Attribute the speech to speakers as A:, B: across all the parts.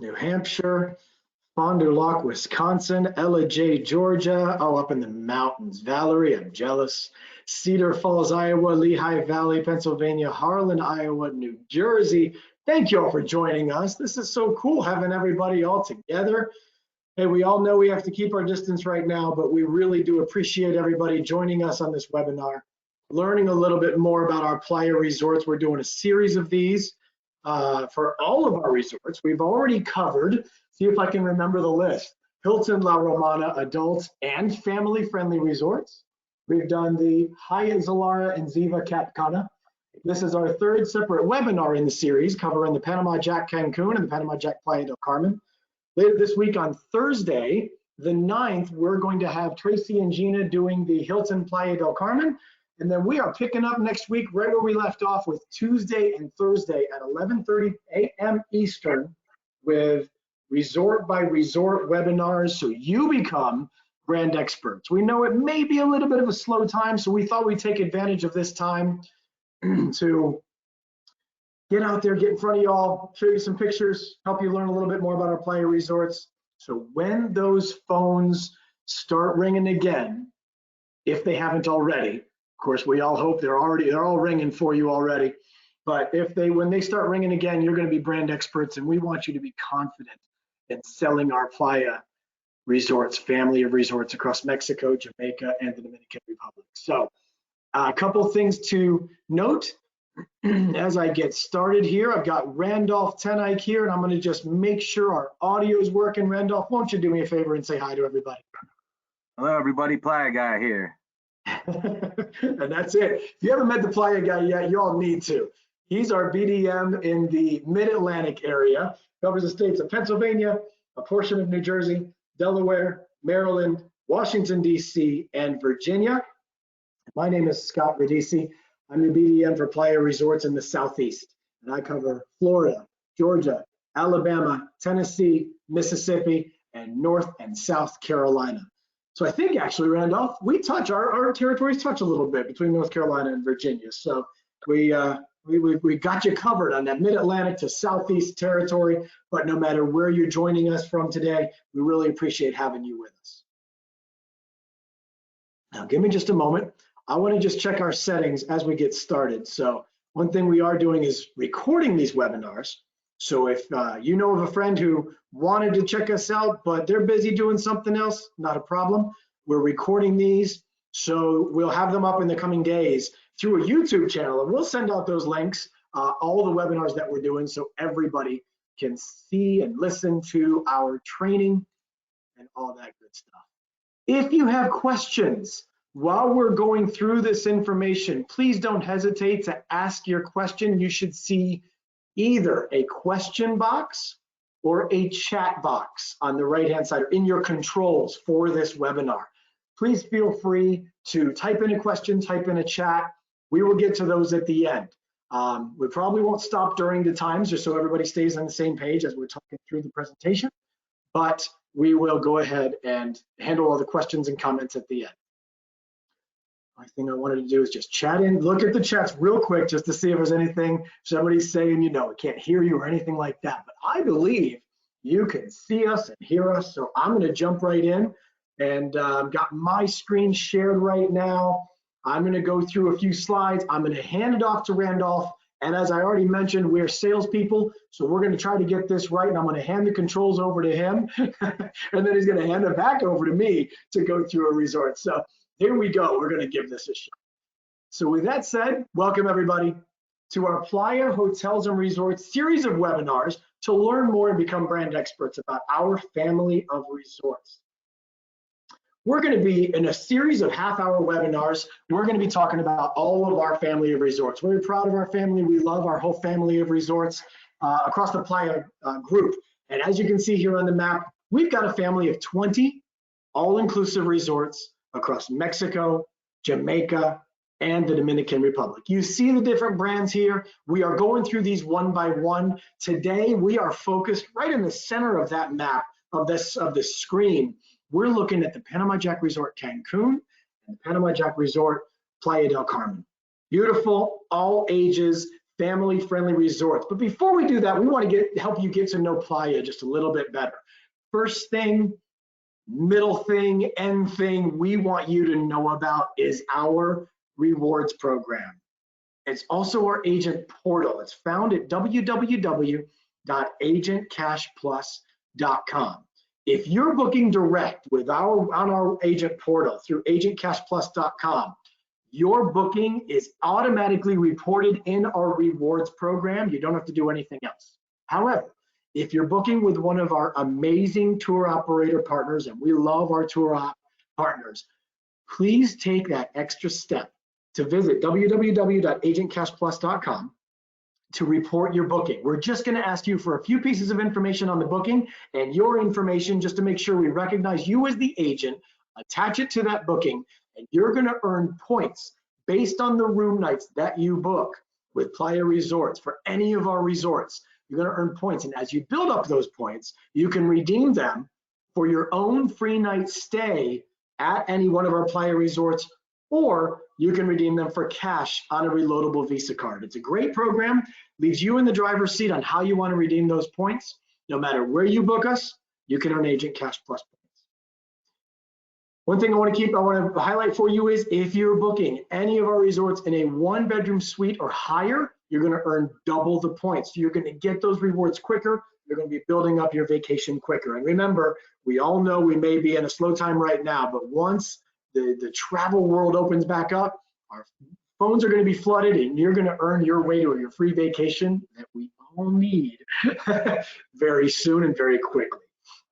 A: New Hampshire, Fond du Lac, Wisconsin, Ella J, Georgia, oh, up in the mountains. Valerie, I'm jealous. Cedar Falls, Iowa, Lehigh Valley, Pennsylvania, Harlan, Iowa, New Jersey. Thank you all for joining us. This is so cool having everybody all together. Hey, we all know we have to keep our distance right now, but we really do appreciate everybody joining us on this webinar, learning a little bit more about our Playa resorts. We're doing a series of these for all of our resorts. We've already covered, see if I can remember the list, Hilton La Romana adult and family-friendly resorts. We've done the Hyatt Zilara and Ziva Cap Cana. This is our third separate webinar in the series covering the Panama Jack Cancun and the Panama Jack Playa del Carmen. Later this week on Thursday, the 9th, we're going to have Tracy and Gina doing the Hilton Playa del Carmen. And then we are picking up next week right where we left off with Tuesday and Thursday at 11:30 a.m. Eastern with resort by resort webinars so you become brand experts. We know it may be a little bit of a slow time, so we thought we'd take advantage of this time to get out there, get in front of y'all, show you some pictures, help you learn a little bit more about our Playa resorts. So when those phones start ringing again, if they haven't already, of course, we all hope they're all ringing for you already. But when they start ringing again, you're going to be brand experts, and we want you to be confident in selling our Playa resorts, family of resorts across Mexico, Jamaica, and the Dominican Republic. So a couple things to note. As I get started here, I've got Randolph Tenike here, and I'm going to just make sure our audio is working. Randolph, won't you do me a favor and say hi to everybody?
B: Hello, everybody. Playa Guy here.
A: And that's it. If you haven't met the Playa Guy yet, you all need to. He's our BDM in the Mid-Atlantic area, covers the states of Pennsylvania, a portion of New Jersey, Delaware, Maryland, Washington, D.C., and Virginia. My name is Scott Radici. I'm your BDM for Playa Resorts in the Southeast, and I cover Florida, Georgia, Alabama, Tennessee, Mississippi, and North and South Carolina. So I think actually, Randolph, our territories touch a little bit between North Carolina and Virginia. So we got you covered on that Mid-Atlantic to Southeast territory, but no matter where you're joining us from today, we really appreciate having you with us. Now, give me just a moment. I want to just check our settings as we get started. So one thing we are doing is recording these webinars. So if you know of a friend who wanted to check us out, but they're busy doing something else, not a problem. We're recording these, so we'll have them up in the coming days through a YouTube channel, and we'll send out those links, all the webinars that we're doing, so everybody can see and listen to our training and all that good stuff. If you have questions while we're going through this information, please don't hesitate to ask your question. You should see either a question box or a chat box on the right-hand side or in your controls for this webinar. Please feel free to type in a question, type in a chat. We will get to those at the end. We probably won't stop during the times just so everybody stays on the same page as we're talking through the presentation, but we will go ahead and handle all the questions and comments at the end. The thing I wanted to do is just chat in, look at the chats real quick just to see if there's anything somebody's saying, you know, I can't hear you or anything like that. But I believe you can see us and hear us. So I'm going to jump right in and got my screen shared right now. I'm going to go through a few slides. I'm going to hand it off to Randolph. And as I already mentioned, we're salespeople, so we're going to try to get this right. And I'm going to hand the controls over to him, and then he's going to hand it back over to me to go through a resort. So here we go. We're going to give this a shot. So with that said, welcome everybody to our Playa Hotels and Resorts series of webinars to learn more and become brand experts about our family of resorts. We're going to be in a series of half-hour webinars. We're going to be talking about all of our family of resorts. We're very proud of our family. We love our whole family of resorts across the Playa group. And as you can see here on the map, we've got a family of 20 all-inclusive resorts across Mexico, Jamaica, and the Dominican Republic. You see the different brands here. We are going through these one by one. Today, we are focused right in the center of that map of this screen. We're looking at the Panama Jack Resort Cancun and the Panama Jack Resort Playa del Carmen. Beautiful, all ages, family-friendly resorts. But before we do that, we want to help you get to know Playa just a little bit better. First thing, middle thing, end thing we want you to know about is our rewards program. It's also our agent portal. It's found at www.agentcashplus.com. If you're booking direct on our agent portal through agentcashplus.com, your booking is automatically reported in our rewards program. You don't have to do anything else. However, if you're booking with one of our amazing tour operator partners, and we love our tour op partners, please take that extra step to visit www.agentcashplus.com to report your booking. We're just going to ask you for a few pieces of information on the booking and your information just to make sure we recognize you as the agent, attach it to that booking, and you're going to earn points based on the room nights that you book with Playa Resorts for any of our resorts. You're going to earn points, and as you build up those points, you can redeem them for your own free night stay at any one of our Playa Resorts, or you can redeem them for cash on a reloadable Visa card. It's a great program, leaves you in the driver's seat on how you want to redeem those points. No matter where you book us, you can earn Agent Cash Plus points. One thing I want to highlight for you is if you're booking any of our resorts in a 1-bedroom suite or higher, you're going to earn double the points. You're going to get those rewards quicker. You're going to be building up your vacation quicker. And remember, we all know we may be in a slow time right now, but once the travel world opens back up, our phones are going to be flooded and you're going to earn your way to your free vacation that we all need very soon and very quickly.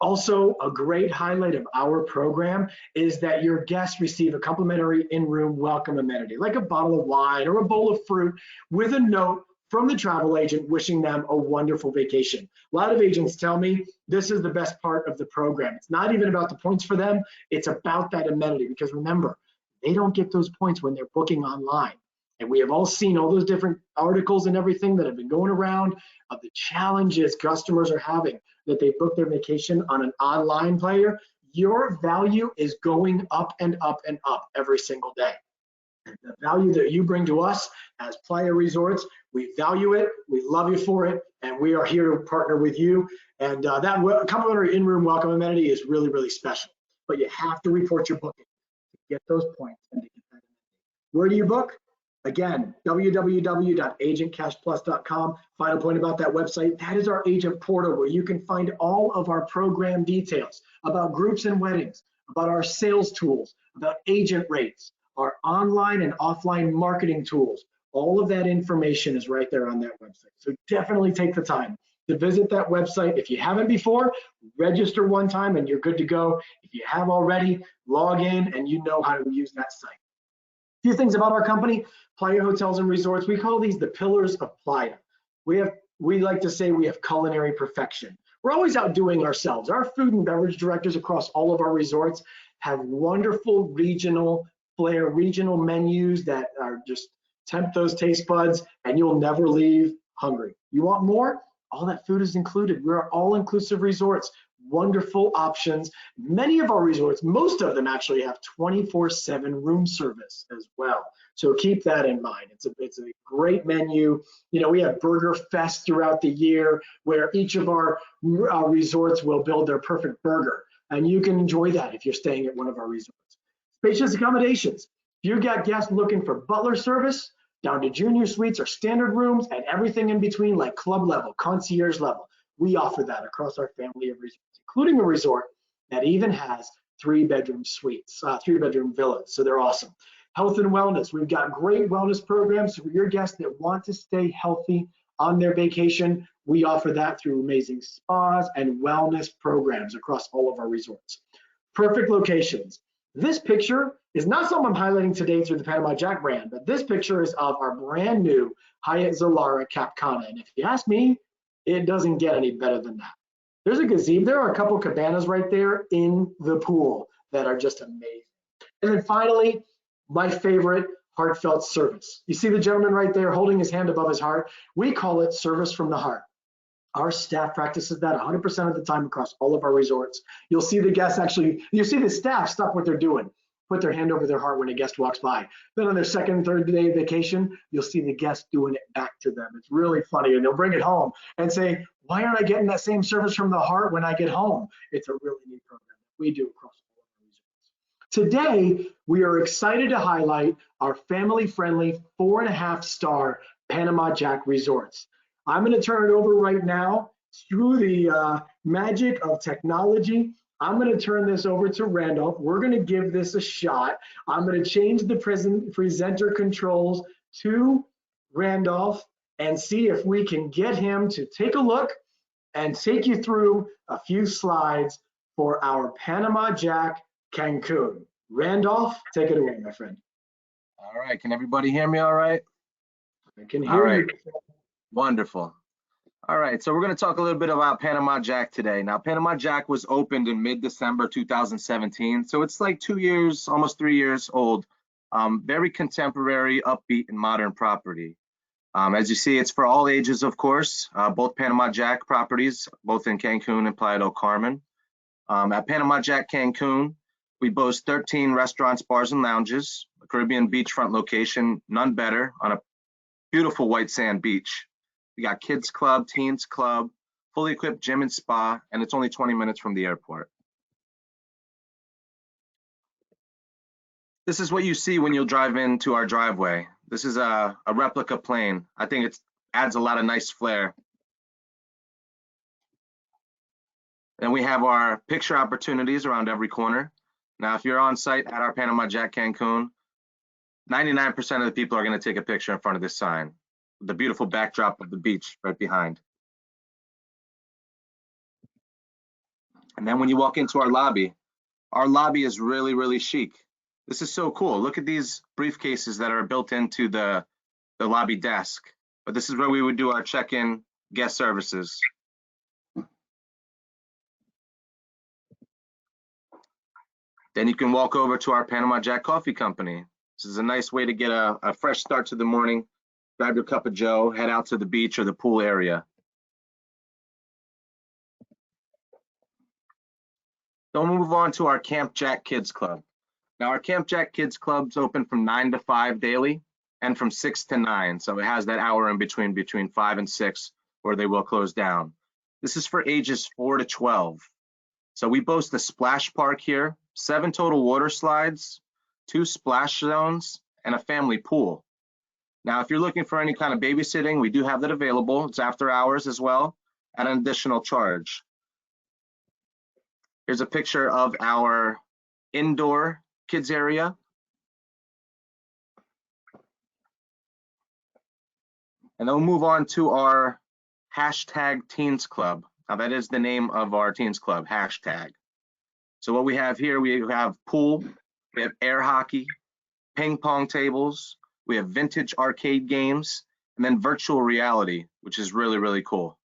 A: Also, a great highlight of our program is that your guests receive a complimentary in-room welcome amenity, like a bottle of wine or a bowl of fruit with a note from the travel agent wishing them a wonderful vacation. A lot of agents tell me this is the best part of the program. It's not even about the points for them, it's about that amenity, because remember, they don't get those points when they're booking online. And we have all seen all those different articles and everything that have been going around of the challenges customers are having that they book their vacation on an online player. Your value is going up and up and up every single day. The value that you bring to us as Playa Resorts, we value it, we love you for it, and we are here to partner with you. And that complimentary in-room welcome amenity is really, really special. But you have to report your booking to get those points and to get that amenity. Where do you book? Again, www.agentcashplus.com. Final point about that website, that is our agent portal where you can find all of our program details about groups and weddings, about our sales tools, about agent rates, our online and offline marketing tools. All of that information is right there on that website. So definitely take the time to visit that website. If you haven't before, register one time and you're good to go. If you have already, log in and you know how to use that site. A few things about our company, Playa Hotels and Resorts. We call these the pillars of Playa. We like to say we have culinary perfection. We're always outdoing ourselves. Our food and beverage directors across all of our resorts have wonderful regional flair, regional menus that are just tempt those taste buds, and you'll never leave hungry. You want more? All that food is included. We're all-inclusive resorts. Wonderful options. Many of our resorts, most of them actually have 24/7 room service as well. So keep that in mind. It's a great menu. You know, we have Burger Fest throughout the year where each of our resorts will build their perfect burger. And you can enjoy that if you're staying at one of our resorts. Spacious accommodations. If you've got guests looking for butler service, down to junior suites or standard rooms, and everything in between like club level, concierge level, we offer that across our family of resorts, including a resort that even has 3-bedroom suites, 3-bedroom villas. So they're awesome. Health and wellness. We've got great wellness programs for your guests that want to stay healthy on their vacation. We offer that through amazing spas and wellness programs across all of our resorts. Perfect locations. This picture is not something I'm highlighting today through the Panama Jack brand, but this picture is of our brand new Hyatt Zilara Cap Cana. And if you ask me, it doesn't get any better than that. There's a gazebo. There are a couple cabanas right there in the pool that are just amazing. And then finally, my favorite, heartfelt service. You see the gentleman right there holding his hand above his heart? We call it service from the heart. Our staff practices that 100% of the time across all of our resorts. You'll see the guests actually, you see the staff stop what they're doing, put their hand over their heart when a guest walks by. Then on their second, third day of vacation, you'll see the guest doing it back to them. It's really funny. And they'll bring it home and say, why aren't I getting that same service from the heart when I get home? It's a really neat program that we do across all of our resorts. Today, we are excited to highlight our family-friendly 4.5-star Panama Jack resorts. I'm going to turn it over right now through the magic of technology. I'm going to turn this over to Randolph. We're going to give this a shot. I'm going to change the presenter controls to Randolph and see if we can get him to take a look and take you through a few slides for our Panama Jack Cancun. Randolph, take it away, my friend.
B: All right, can everybody hear me all right?
A: I can
B: All
A: hear
B: right,
A: you.
B: wonderful. All right, so we're going to talk a little bit about Panama Jack today. Now, Panama Jack was opened in mid-December 2017, so it's like 2 years, almost 3 years old. Very contemporary, upbeat, and modern property. As you see, it's for all ages, of course. Both Panama Jack properties, both in Cancun and Playa del Carmen. At Panama Jack Cancun, we boast 13 restaurants, bars, and lounges, a Caribbean beachfront location, none better, on a beautiful white sand beach. We got kids club, teens club, fully equipped gym and spa, and it's only 20 minutes from the airport. This is what you see when you'll drive into our driveway. This is a replica plane. I think it adds a lot of nice flair. And we have our picture opportunities around every corner. Now, if you're on site at our Panama Jack Cancun, 99% of the people are going to take a picture in front of this sign, with the beautiful backdrop of the beach right behind. And then when you walk into our lobby is really, really chic. This is so cool. Look at these briefcases that are built into the lobby desk. But this is where we would do our check-in guest services. Then you can walk over to our Panama Jack Coffee Company. This is a nice way to get a fresh start to the morning. Grab your cup of joe, head out to the beach or the pool area. Then we'll move on to our Camp Jack Kids Club. Now, our Camp Jack Kids Club's open from 9 to 5 daily and from 6 to 9. So it has that hour in between 5 and 6, where they will close down. This is for ages 4 to 12. So we boast a splash park here, 7 total water slides, 2 splash zones, and a family pool. Now, if you're looking for any kind of babysitting, we do have that available. It's after hours as well, at an additional charge. Here's a picture of our indoor kids area. And then we'll move on to our hashtag Teens Club. Now, that is the name of our Teens Club, hashtag. So what we have here, we have pool, we have air hockey, ping pong tables, we have vintage arcade games, and then virtual reality, which is really, really cool.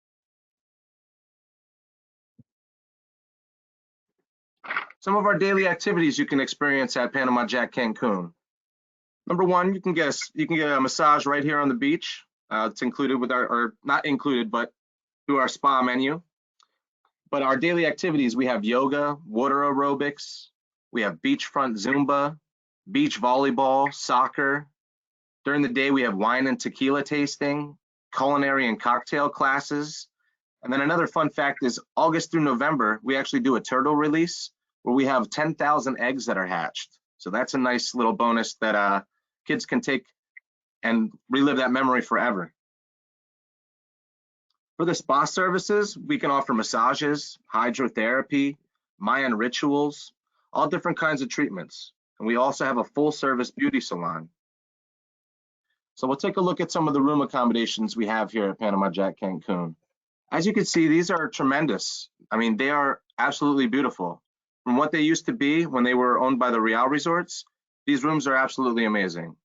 B: Some of our daily activities you can experience at Panama Jack Cancun. Number one, you can get a massage right here on the beach. It's included with or not included, but through our spa menu. But our daily activities, we have yoga, water aerobics, we have beachfront Zumba, beach volleyball, soccer. During the day, we have wine and tequila tasting, culinary and cocktail classes. And then another fun fact is August through November, we actually do a turtle release where we have 10,000 eggs that are hatched. So that's a nice little bonus that kids can take and relive that memory forever. For the spa services, we can offer massages, hydrotherapy, Mayan rituals, all different kinds of treatments. And we also have a full service beauty salon. So we'll take a look at some of the room accommodations we have here at Panama Jack Cancun. As you can see, these are tremendous. I mean, they are absolutely beautiful. From what they used to be when they were owned by the Real Resorts, these rooms are absolutely amazing.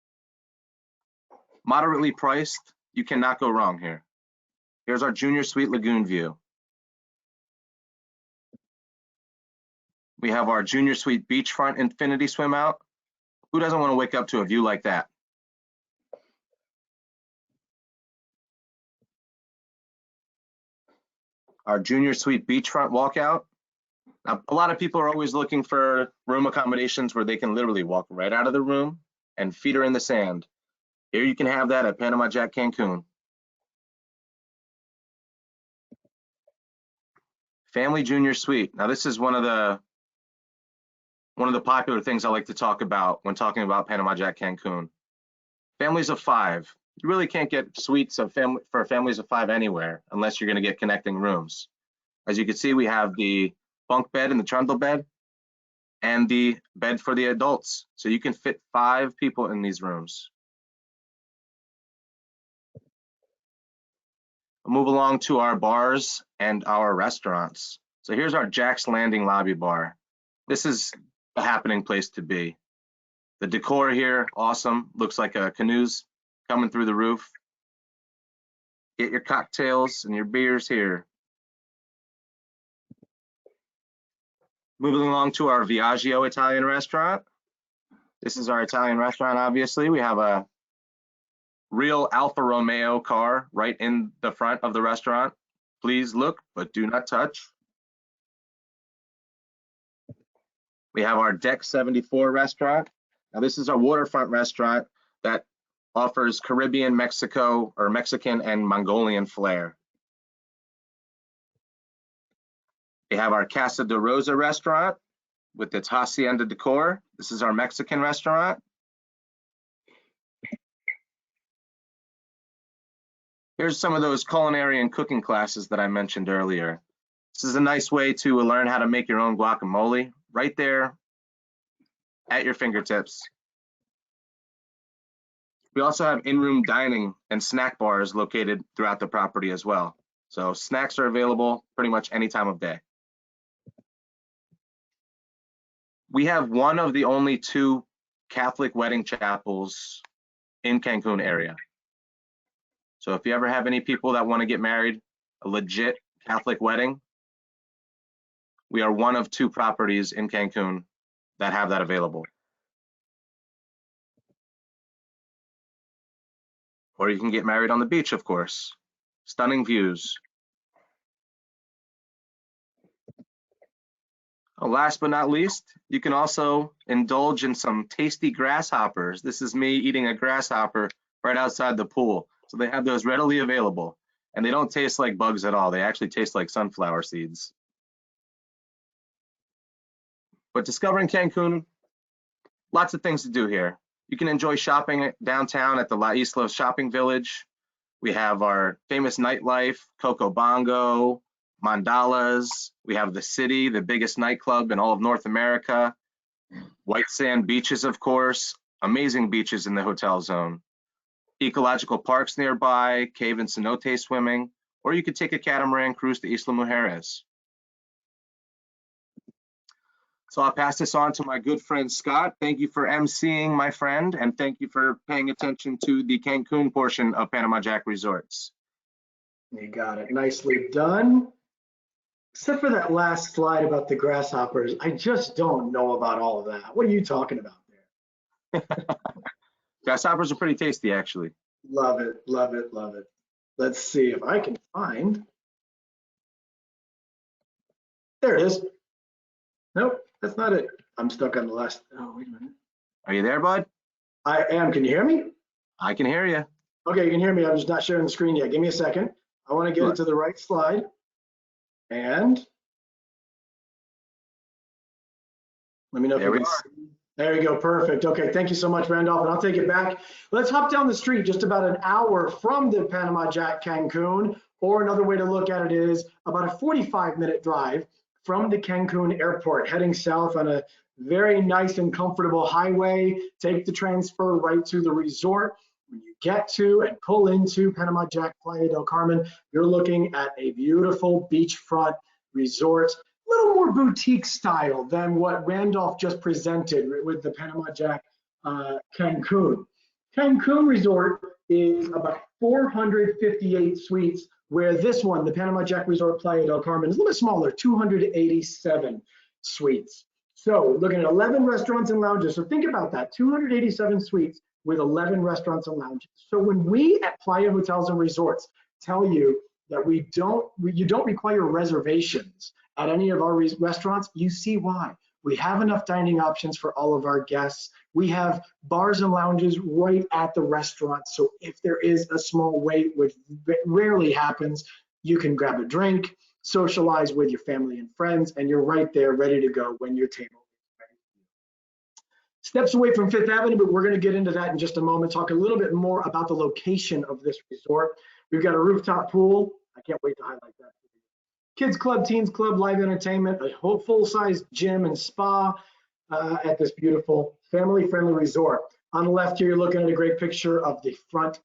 B: Moderately priced, you cannot go wrong here. Here's our Junior Suite Lagoon view. We have our Junior Suite Beachfront Infinity Swim Out. Who doesn't want to wake up to a view like that? Our Junior Suite Beachfront Walkout. Now, a lot of people are always looking for room accommodations where they can literally walk right out of the room and feet are in the sand. Here you can have that at Panama Jack Cancun. Family Junior Suite. Now, this is one of the popular things I like to talk about when talking about Panama Jack Cancun. Families of 5. You really can't get suites for families of 5 anywhere unless you're going to get connecting rooms. As you can see, we have the bunk bed and the trundle bed and the bed for the adults. So you can fit 5 people in these rooms. We'll move along to our bars and our restaurants. So here's our Jack's Landing lobby bar. This is a happening place to be. The decor here, awesome. Looks like canoes coming through the roof. Get your cocktails and your beers here. Moving along to our Viaggio Italian restaurant. This is our Italian restaurant, obviously. We have a real Alfa Romeo car right in the front of the restaurant. Please look, but do not touch. We have our Deck 74 restaurant. Now, this is our waterfront restaurant that offers Caribbean, Mexican, and Mongolian flair. We have our Casa de Rosa restaurant with its hacienda decor. This is our Mexican restaurant. Here's some of those culinary and cooking classes that I mentioned earlier. This is a nice way to learn how to make your own guacamole right there at your fingertips. We also have in-room dining and snack bars located throughout the property as well. So snacks are available pretty much any time of day. We have one of the only 2 Catholic wedding chapels in Cancun area. So if you ever have any people that want to get married, a legit Catholic wedding, we are one of 2 properties in Cancun that have that available. Or you can get married on the beach, of course. Stunning views. Oh, last but not least, you can also indulge in some tasty grasshoppers. This is me eating a grasshopper right outside the pool. So they have those readily available, and they don't taste like bugs at all. They actually taste like sunflower seeds. But discovering Cancun, lots of things to do here. You can enjoy shopping downtown at the La Isla Shopping Village. We have our famous nightlife, Coco Bongo, Mandalas. We have the City, the biggest nightclub in all of North America. White sand beaches, of course. Amazing beaches in the hotel zone. Ecological parks nearby, cave and cenote swimming, or you could take a catamaran cruise to Isla Mujeres. So I'll pass this on to my good friend Scott. Thank you for emceeing, my friend, and thank you for paying attention to the Cancun portion of Panama Jack Resorts.
A: You got it. Nicely done. Except for that last slide about the grasshoppers, I just don't know about all of that. What are you talking about there?
B: Grasshoppers are pretty tasty, actually.
A: Love it, love it, love it. Let's see if I can find. There it is. Nope, that's not it. I'm stuck on the last. Oh, wait a minute.
B: Are you there, bud?
A: I am. Can you hear me?
B: I can hear you.
A: Okay, you can hear me. I'm just not sharing the screen yet. Give me a second. I want to get it to the right slide. And let me know if you can see. There you go. Perfect. Okay. Thank you so much, Randolph. And I'll take it back. Let's hop down the street just about an hour from the Panama Jack Cancun, or another way to look at it is about a 45-minute drive from the Cancun airport, heading south on a very nice and comfortable highway. Take the transfer right to the resort. When you get to and pull into Panama Jack Playa del Carmen, you're looking at a beautiful beachfront resort. A little more boutique style than what Randolph just presented with the Panama Jack Cancun. Cancun Resort is about 458 suites, where this one, the Panama Jack Resort Playa del Carmen, is a little bit smaller, 287 suites. So looking at 11 restaurants and lounges. So think about that, 287 suites with 11 restaurants and lounges. So when we at Playa Hotels and Resorts tell you that you don't require reservations at any of our restaurants, you see why. We have enough dining options for all of our guests. We have bars and lounges right at the restaurant. So if there is a small wait, which rarely happens, you can grab a drink, socialize with your family and friends, and you're right there ready to go when your table is ready. Steps away from Fifth Avenue, but we're going to get into that in just a moment, talk a little bit more about the location of this resort. We've got a rooftop pool. I can't wait to highlight that. Kids club, teens club, live entertainment, a whole full-size gym and spa at this beautiful family-friendly resort. On the left here, you're looking at a great picture of the front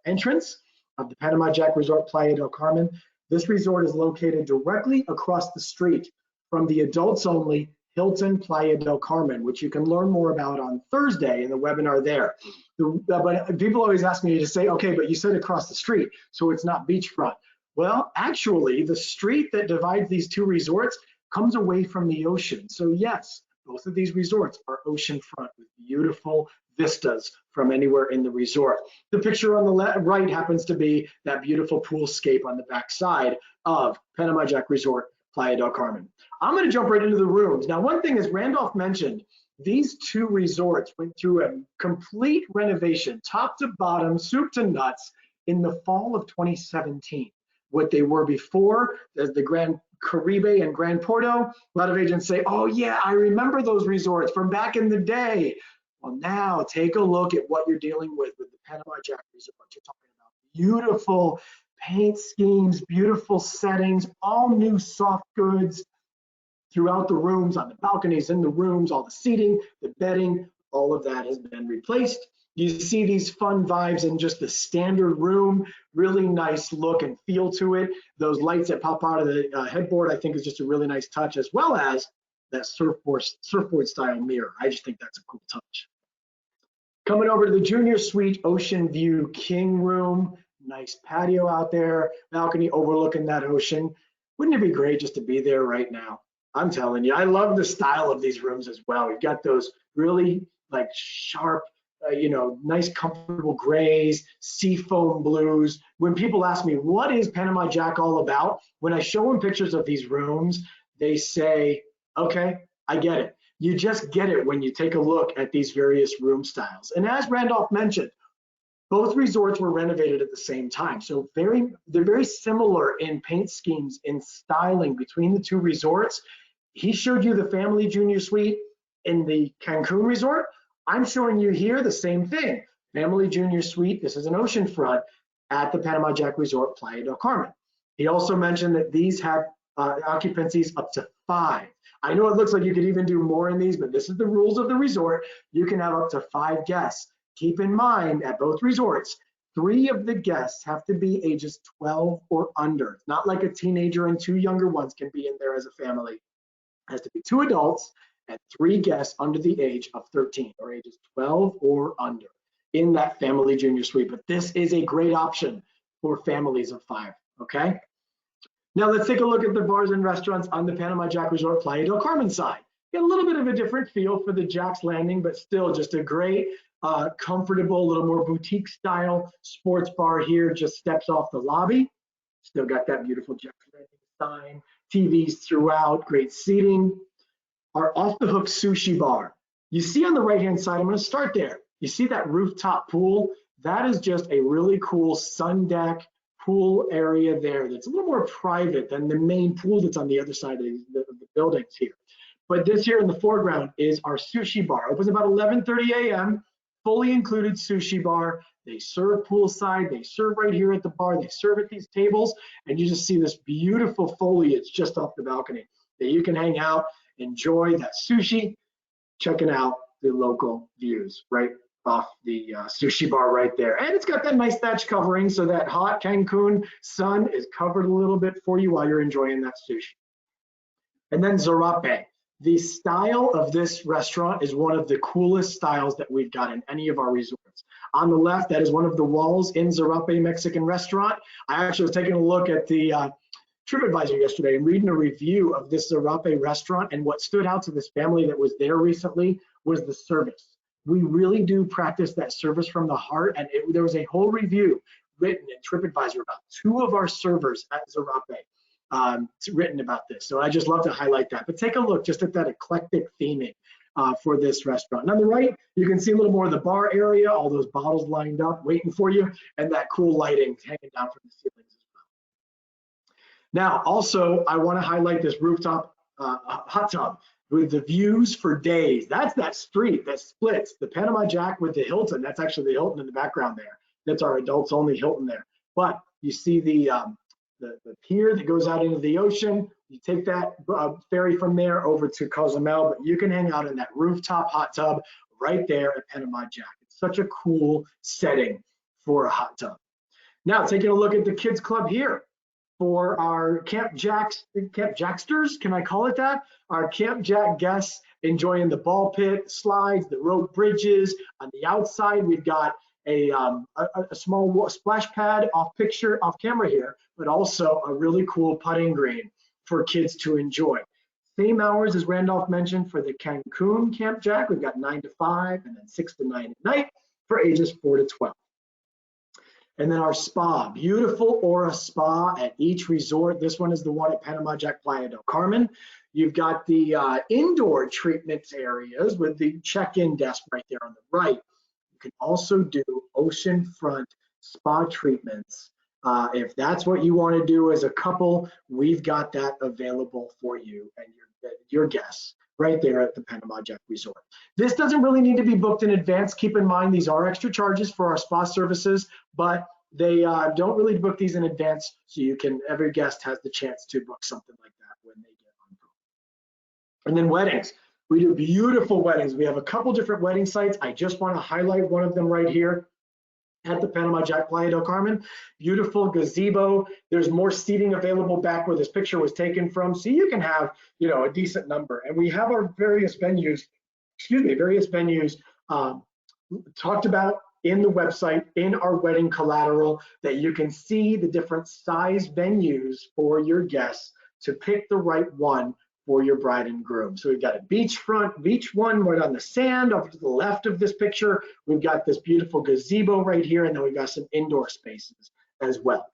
A: entrance of the Panama Jack Resort Playa del Carmen. This resort is located directly across the street from the adults-only Hilton Playa del Carmen, which you can learn more about on Thursday in the webinar there. But people always ask me to say, okay, but you said across the street, so it's not beachfront. Well, actually, the street that divides these two resorts comes away from the ocean. So yes, both of these resorts are oceanfront with beautiful vistas from anywhere in the resort. The picture on the right happens to be that beautiful poolscape on the back side of Panama Jack Resort Playa del Carmen. I'm going to jump right into the rooms. Now, one thing, as Randolph mentioned, these two resorts went through a complete renovation, top to bottom, soup to nuts, in the fall of 2017. What they were before, as the Grand Caribe and Grand Porto, a lot of agents say, oh yeah, I remember those resorts from back in the day. Well, now take a look at what you're dealing with the Panama Jack Resort. You're talking about beautiful paint schemes, beautiful settings, all new soft goods throughout the rooms, on the balconies, in the rooms, all the seating, the bedding, all of that has been replaced. You see these fun vibes in just the standard room, really nice look and feel to it. Those lights that pop out of the headboard, I think is just a really nice touch, as well as that surfboard style mirror. I just think that's a cool touch. Coming over to the Junior Suite Ocean View King Room, nice patio out there, balcony overlooking that ocean. Wouldn't it be great just to be there right now? I'm telling you, I love the style of these rooms as well. We've got those really like sharp, nice comfortable grays, seafoam blues. When people ask me, what is Panama Jack all about? When I show them pictures of these rooms, they say, okay, I get it. You just get it when you take a look at these various room styles. And as Randolph mentioned, both resorts were renovated at the same time. So they're very similar in paint schemes, in styling between the two resorts. He showed you the family junior suite in the Cancun resort. I'm showing you here the same thing. Family junior suite, this is an oceanfront at the Panama Jack Resort Playa del Carmen. He also mentioned that these have occupancies up to 5. I know it looks like you could even do more in these, but this is the rules of the resort. You can have up to 5 guests. Keep in mind, at both resorts, 3 of the guests have to be ages 12 or under. It's not like a teenager and 2 younger ones can be in there as a family. It has to be 2 adults and 3 guests under the age of 13 or ages 12 or under in that family junior suite. But this is a great option for families of 5, okay? Now let's take a look at the bars and restaurants on the Panama Jack Resort Playa del Carmen side. Get a little bit of a different feel for the Jack's Landing, but still just a great, comfortable, a little more boutique style sports bar here, just steps off the lobby. Still got that beautiful Jack's Landing sign, TVs throughout, great seating. Our off the hook sushi bar. You see on the right-hand side, I'm gonna start there. You see that rooftop pool? That is just a really cool sun deck pool area there that's a little more private than the main pool that's on the other side of the buildings here. But this here in the foreground is our sushi bar. Opens about 11:30 a.m., fully included sushi bar. They serve poolside, they serve right here at the bar, they serve at these tables, and you just see this beautiful foliage just off the balcony that you can hang out, enjoy that sushi, checking out the local views right off the sushi bar right there. And it's got that nice thatch covering, so that hot Cancun sun is covered a little bit for you while you're enjoying that sushi. And then Zarape. The style of this restaurant is one of the coolest styles that we've got in any of our resorts. On the left, that is one of the walls in Zarape Mexican restaurant. I actually was taking a look at the TripAdvisor yesterday and reading a review of this Zarape restaurant, and what stood out to this family that was there recently was the service. We really do practice that service from the heart, and there was a whole review written in TripAdvisor about 2 of our servers at Zarape. It's written about this. So I just love to highlight that. But take a look just at that eclectic theming for this restaurant. And on the right, you can see a little more of the bar area, all those bottles lined up waiting for you, and that cool lighting hanging down from the ceilings as well. Now, also, I want to highlight this rooftop hot tub with the views for days. That's that street that splits the Panama Jack with the Hilton. That's actually the Hilton in the background there. That's our adults only Hilton there. But you see the pier that goes out into the ocean. You take that ferry from there over to Cozumel, but you can hang out in that rooftop hot tub right there at Panama Jack. It's such a cool setting for a hot tub. Now, taking a look at the kids club here for our Camp Jacksters, can I call it that? Our Camp Jack guests enjoying the ball pit, slides, the rope bridges. On the outside, we've got a small splash pad off camera here, but also a really cool putting green for kids to enjoy. Same hours as Randolph mentioned for the Cancun Camp Jack. We've got 9 to 5 and then 6 to 9 at night for ages 4 to 12. And then our spa, beautiful Aura Spa at each resort. This one is the one at Panama Jack Playa del Carmen. You've got the indoor treatment areas with the check-in desk right there on the right. You can also do oceanfront spa treatments. If that's what you want to do as a couple, we've got that available for you and your guests right there at the Panama Jack Resort. This doesn't really need to be booked in advance. Keep in mind, these are extra charges for our spa services, but they don't really book these in advance, so every guest has the chance to book something like that when they get on board. And then weddings. We do beautiful weddings. We have a couple different wedding sites. I just want to highlight one of them right here at the Panama Jack Playa del Carmen. Beautiful gazebo. There's more seating available back where this picture was taken from, so you can have, a decent number. And we have our various venues talked about in the website, in our wedding collateral, that you can see the different size venues for your guests to pick the right one for your bride and groom. So we've got a beach one right on the sand over to the left of this picture. We've got this beautiful gazebo right here, and then we've got some indoor spaces as well.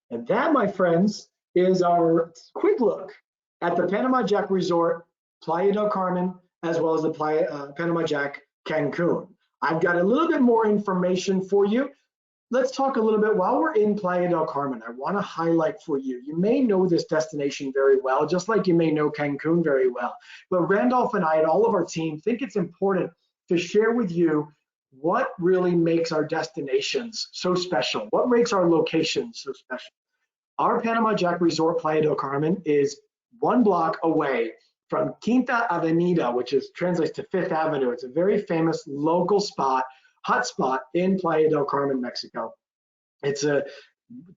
A: And that, my friends, is our quick look at the Panama Jack Resort, Playa del Carmen, as well as the Panama Jack Cancun. I've got a little bit more information for you. Let's talk a little bit while we're in Playa del Carmen. I want to highlight for you, you may know this destination very well, just like you may know Cancun very well. But Randolph and I and all of our team think it's important to share with you what really makes our destinations so special, what makes our locations so special. Our Panama Jack Resort Playa del Carmen is 1 block away from Quinta Avenida, which translates to 5th Avenue. It's a very famous local hot spot in Playa del Carmen, Mexico. It's a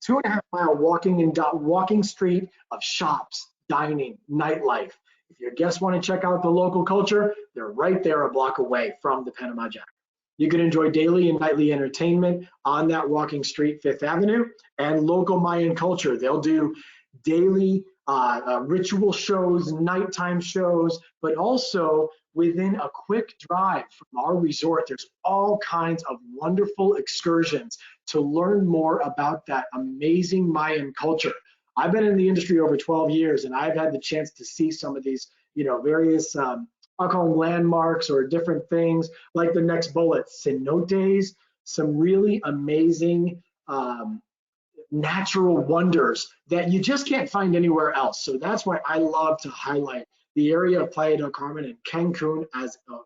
A: 2.5 mile walking street of shops, dining, nightlife. If your guests want to check out the local culture, they're right there a block away from the Panama Jack. You can enjoy daily and nightly entertainment on that walking street, 5th Avenue, and local Mayan culture. They'll do daily ritual shows, nighttime shows, but also within a quick drive from our resort, there's all kinds of wonderful excursions to learn more about that amazing Mayan culture. I've been in the industry over 12 years, and I've had the chance to see some of these, various, I'll call them landmarks or different things, like the next bullet, cenotes, some really amazing natural wonders that you just can't find anywhere else. So that's why I love to highlight the area of Playa del Carmen and Cancun as a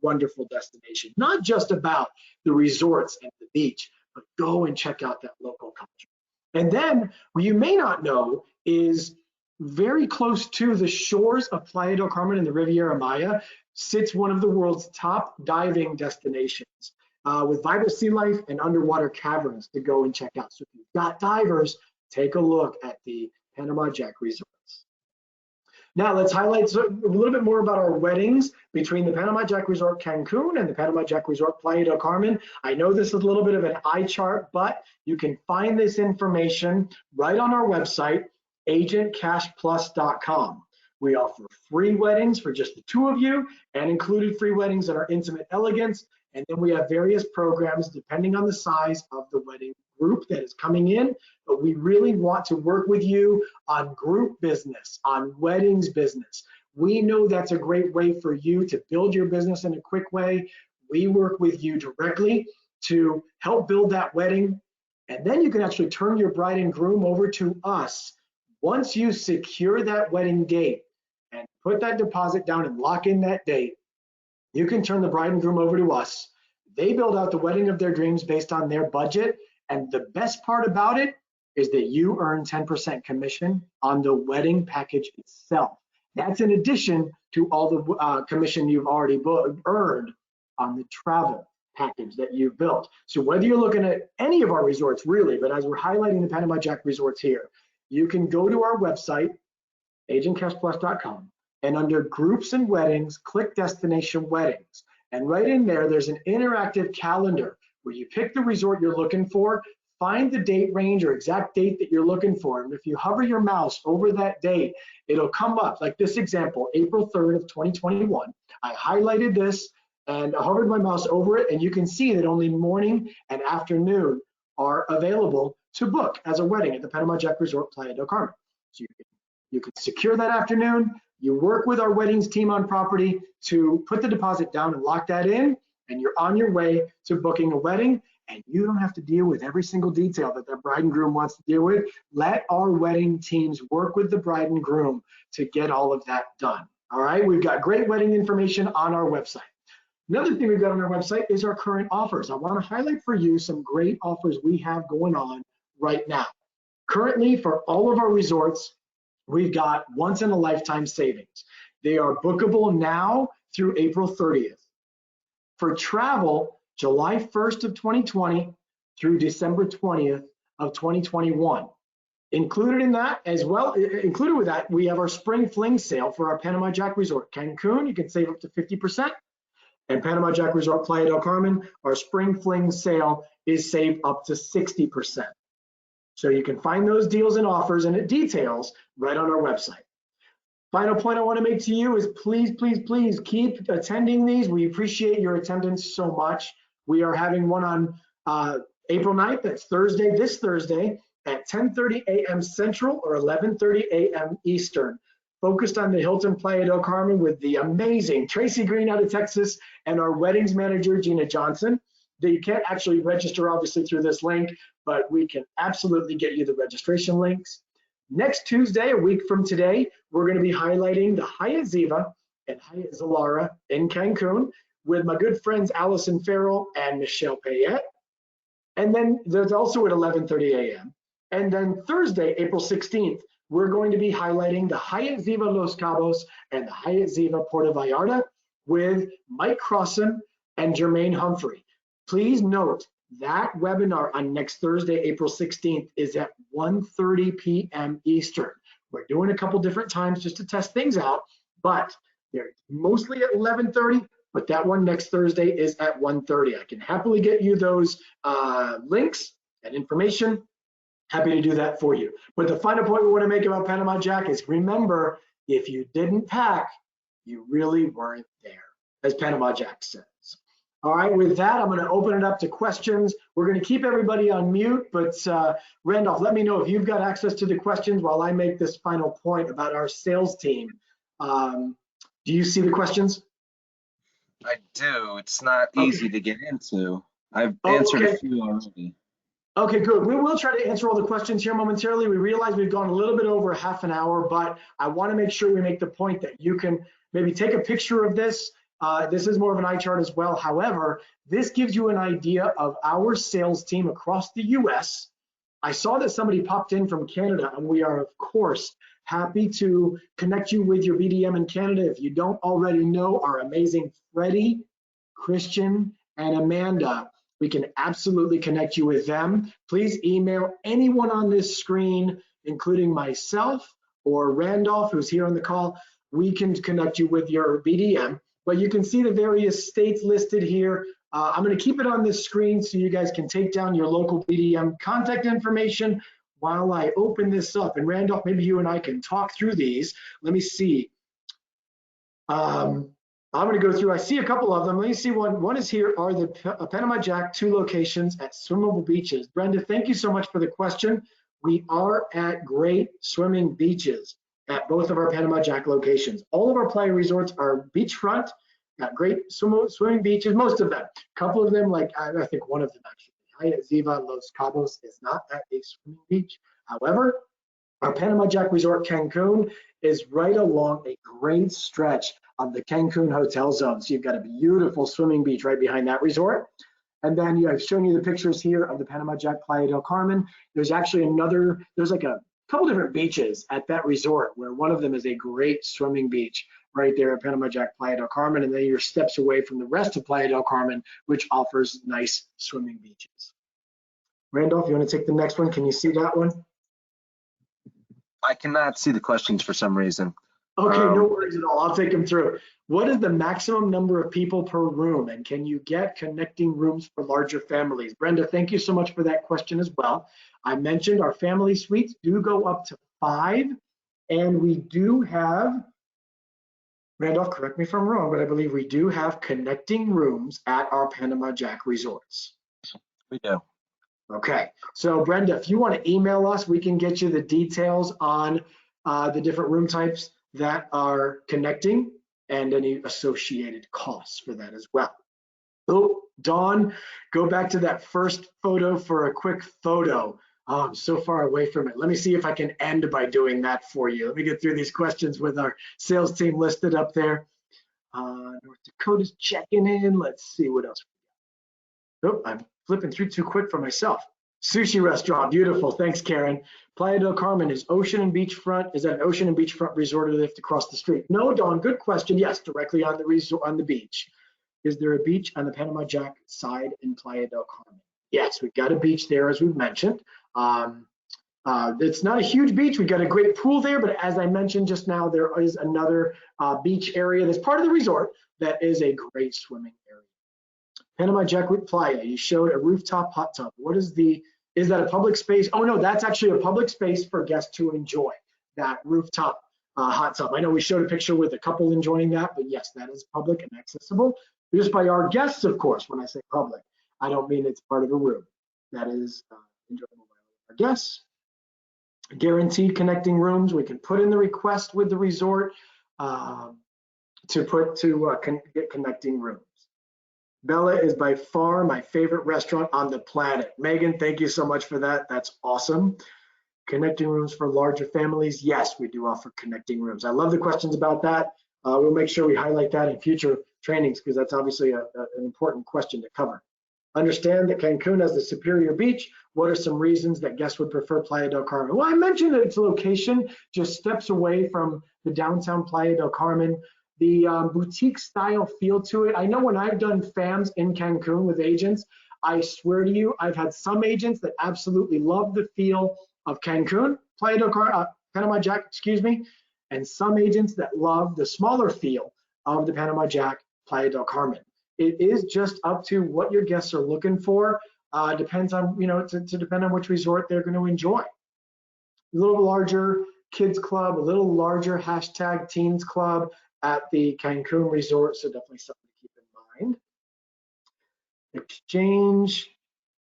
A: wonderful destination. Not just about the resorts and the beach, but go and check out that local culture. And then what you may not know is very close to the shores of Playa del Carmen and the Riviera Maya sits one of the world's top diving destinations. With vibrant sea life and underwater caverns to go and check out. So if you've got divers, take a look at the Panama Jack Resorts. Now let's highlight a little bit more about our weddings between the Panama Jack Resort Cancun and the Panama Jack Resort Playa del Carmen. I know this is a little bit of an eye chart, but you can find this information right on our website, agentcashplus.com. We offer free weddings for just the 2 of you, and included free weddings that are intimate elegance. And then we have various programs depending on the size of the wedding group that is coming in, but we really want to work with you on group business, on weddings business. We know that's a great way for you to build your business in a quick way. We work with you directly to help build that wedding, and then you can actually turn your bride and groom over to us once you secure that wedding date and put that deposit down and lock in that date. You can turn the bride and groom over to us. They build out the wedding of their dreams based on their budget. And the best part about it is that you earn 10% commission on the wedding package itself. That's in addition to all the commission you've already earned on the travel package that you've built. So whether you're looking at any of our resorts really, but as we're highlighting the Panama Jack resorts here, you can go to our website, agentcashplus.com, and under groups and weddings, click destination weddings. And right in there, there's an interactive calendar where you pick the resort you're looking for, find the date range or exact date that you're looking for. And if you hover your mouse over that date, it'll come up like this example, April 3rd of 2021. I highlighted this and I hovered my mouse over it, and you can see that only morning and afternoon are available to book as a wedding at the Panama Jack Resort Playa del Carmen. So you can secure that afternoon. You work with our weddings team on property to put the deposit down and lock that in, and you're on your way to booking a wedding, and you don't have to deal with every single detail that the bride and groom wants to deal with. Let our wedding teams work with the bride and groom to get all of that done. All right, we've got great wedding information on our website. Another thing we've got on our website is our current offers. I want to highlight for you some great offers we have going on right now. Currently, for all of our resorts, we've got once in a lifetime savings. They are bookable now through April 30th. For travel, July 1st of 2020 through December 20th of 2021. Included in that as well, included with that, we have our spring fling sale for our Panama Jack Resort Cancun. You can save up to 50%. And Panama Jack Resort Playa del Carmen, our spring fling sale is saved up to 60%. So you can find those deals and offers and details right on our website. Final point I want to make to you is please, please, please keep attending these. We appreciate your attendance so much. We are having one on April 9th, that's Thursday, this Thursday at 10:30 a.m. Central or 11:30 a.m. Eastern, focused on the Hilton Playa del Carmen with the amazing Tracy Green out of Texas and our weddings manager, Gina Johnson. You can't actually register obviously through this link, but we can absolutely get you the registration links. Next Tuesday, a week from today, we're going to be highlighting the Hyatt Ziva and Hyatt Zilara in Cancun with my good friends Allison Farrell and Michelle Payette. And then there's also at 11:30 a.m. And then Thursday, April 16th, we're going to be highlighting the Hyatt Ziva Los Cabos and the Hyatt Ziva Puerto Vallarta with Mike Crossan and Jermaine Humphrey. Please note that webinar on next Thursday, April 16th is at 1:30 p.m. Eastern. We're doing a couple different times just to test things out, but they're mostly at 11:30, but that one next Thursday is at 1:30. I can happily get you those links and information. Happy to do that for you. But the final point we want to make about Panama Jack is remember, if you didn't pack, you really weren't there, as Panama Jack says. All right, with that, I'm going to open it up to questions. We're going to keep everybody on mute, but Randolph, let me know if you've got access to the questions while I make this final point about our sales team. Do you see the questions?
B: I do. It's not easy to get into. I've answered a few already.
A: Okay, good. We will try to answer all the questions here momentarily. We realize we've gone a little bit over half an hour, but I want to make sure we make the point that you can maybe take a picture of this. This is more of an eye chart as well. However, this gives you an idea of our sales team across the US. I saw that somebody popped in from Canada, and we are, of course, happy to connect you with your BDM in Canada. If you don't already know our amazing Freddie, Christian, and Amanda, we can absolutely connect you with them. Please email anyone on this screen, including myself or Randolph, who's here on the call. We can connect you with your BDM, but you can see the various states listed here. I'm going to keep it on this screen so you guys can take down your local BDM contact information while I open this up. And Randolph, maybe you and I can talk through these. Let me see. I'm going to go through. I see a couple of them. Let me see one. One is here are the Panama Jack 2 locations at swimmable beaches. Brenda, thank you so much for the question. We are at great swimming beaches at both of our Panama Jack locations. All of our playa resorts are beachfront, got great swimming beaches, most of them. A couple of them, like I think one of them actually, Hyatt Ziva Los Cabos is not at a swimming beach. However, our Panama Jack Resort Cancun is right along a great stretch of the Cancun hotel zone. So you've got a beautiful swimming beach right behind that resort. And then I've shown you the pictures here of the Panama Jack Playa del Carmen. There's actually there's like a couple different beaches at that resort where one of them is a great swimming beach right there at Panama Jack Playa del Carmen. And then you're steps away from the rest of Playa del Carmen, which offers nice swimming beaches. Randolph, you want to take the next one? Can you see that one?
B: I cannot see the questions for some reason.
A: Okay, no worries at all. I'll take them through. What is the maximum number of people per room, and can you get connecting rooms for larger families? Brenda, thank you so much for that question as well. I mentioned our family suites do go up to 5, and we do have, Randolph, correct me if I'm wrong, but I believe we do have connecting rooms at our Panama Jack resorts.
B: We do.
A: Okay, so Brenda, if you want to email us, we can get you the details on the different room types that are connecting and any associated costs for that as well. Oh, Dawn, go back to that first photo for a quick photo. Oh, I'm so far away from it. Let me see if I can end by doing that for you. Let me get through these questions with our sales team listed up there. North Dakota's checking in. Let's see what else. Oh, I'm flipping through too quick for myself. Sushi restaurant, beautiful. Thanks, Karen. Playa del Carmen is ocean and beachfront. Is that an ocean and beachfront resort, or do they have to cross the street? No, Dawn, good question. Yes, directly on the resort, on the beach. Is there a beach on the Panama Jack side in Playa del Carmen? Yes, we've got a beach there, as we've mentioned. It's not a huge beach. We've got a great pool there, but as I mentioned just now, there is another beach area that's part of the resort that is a great swimming area. Panama Jack Playa, you showed a rooftop hot tub. Is that a public space? Oh no, that's actually a public space for guests to enjoy that rooftop hot tub. I know we showed a picture with a couple enjoying that, but yes, that is public and accessible just by our guests, of course. When I say public, I don't mean it's part of a room. That is enjoyable by our guests. Guaranteed connecting rooms. We can put in the request with the resort to get connecting rooms. Bella is by far my favorite restaurant on the planet. Megan, thank you so much for that. That's awesome. Connecting rooms for larger families. Yes, we do offer connecting rooms. I love the questions about that. We'll make sure we highlight that in future trainings because that's obviously an important question to cover. Understand that Cancun has the superior beach. What are some reasons that guests would prefer Playa del Carmen? Well, I mentioned that its location just steps away from the downtown Playa del Carmen. The boutique style feel to it. I know when I've done FAMs in Cancun with agents, I swear to you, I've had some agents that absolutely love the feel of Cancun, Panama Jack, excuse me, and some agents that love the smaller feel of the Panama Jack Playa del Carmen. It is just up to what your guests are looking for. Depends on, to depend on which resort they're going to enjoy. A little larger kids club, a little larger #teens club at the Cancun resort, so definitely something to keep in mind. Exchange.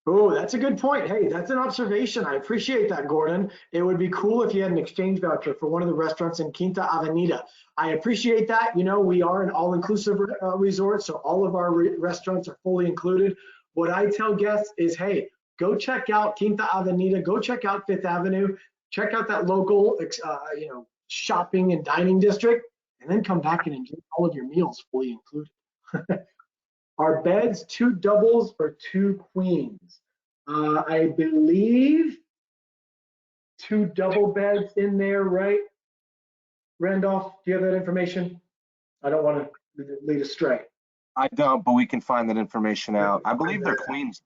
A: Oh, that's a good point. Hey, that's an observation. I appreciate that, Gordon. It would be cool if you had an exchange voucher for one of the restaurants in Quinta Avenida. I appreciate that. We are an all-inclusive resort, so all of our restaurants are fully included. What I tell guests is, hey, go check out Quinta Avenida, go check out Fifth Avenue, check out that local, shopping and dining district, and then come back and enjoy all of your meals fully included. Are beds 2 doubles or 2 queens? I believe 2 double beds in there, right? Randolph, do you have that information? I don't want to lead astray.
B: I don't, but we can find that information out. I believe they're queens.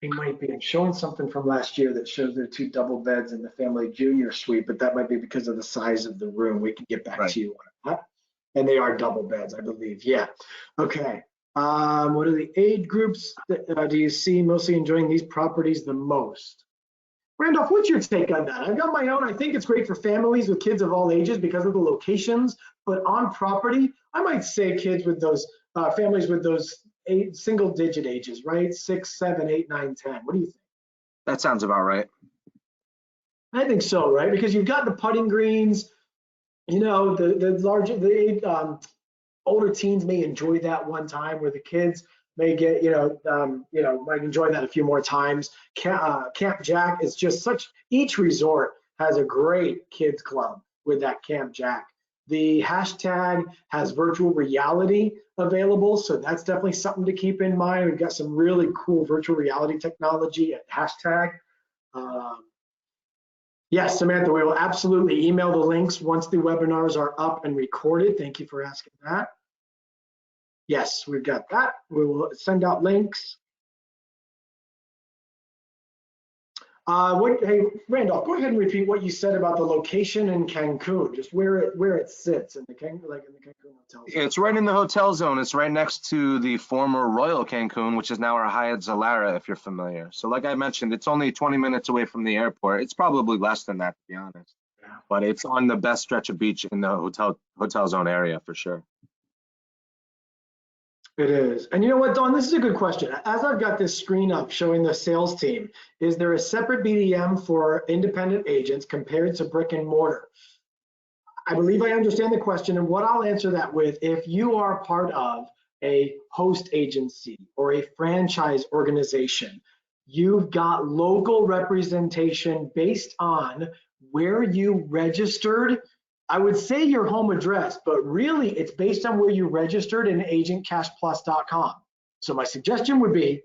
A: It might be. I'm showing something from last year that shows there are 2 double beds in the family junior suite, but that might be because of the size of the room. We can get back to you on that. And they are double beds, I believe. Yeah. Okay. What are the age groups that do you see mostly enjoying these properties the most? Randolph, what's your take on that? I've got my own. I think it's great for families with kids of all ages because of the locations, but on property, I might say kids with those, families with those single digit ages, right? 6, 7, 8, 9, 10. What do you think?
B: That sounds about right.
A: I think so, right? Because you've got the putting greens, the larger, older teens may enjoy that one time where the kids may get, might enjoy that a few more times. Camp Jack is just each resort has a great kids club with that Camp Jack. The hashtag has virtual reality available, so that's definitely something to keep in mind. We've got some really cool virtual reality technology at hashtag. Um, Yes, Samantha, we will absolutely email the links once the webinars are up and recorded. Thank you for asking that. Yes, we've got that. We will send out links. Hey, Randolph, go ahead and repeat what you said about the location in Cancun, just where it sits in the Cancun hotel.
B: It's right in the hotel zone. It's right next to the former Royal Cancun, which is now our Hyatt Zilara, if you're familiar. So like I mentioned, it's only 20 minutes away from the airport. It's probably less than that, to be honest.
A: Yeah.
B: But it's on the best stretch of beach in the hotel zone area for sure.
A: It is. And you know what, Dawn, this is a good question. As I've got this screen up showing the sales team, is there a separate BDM for independent agents compared to brick and mortar? I believe I understand the question, and what I'll answer that with, if you are part of a host agency or a franchise organization, you've got local representation based on where you registered. I would say your home address, but really it's based on where you registered in agentcashplus.com. So my suggestion would be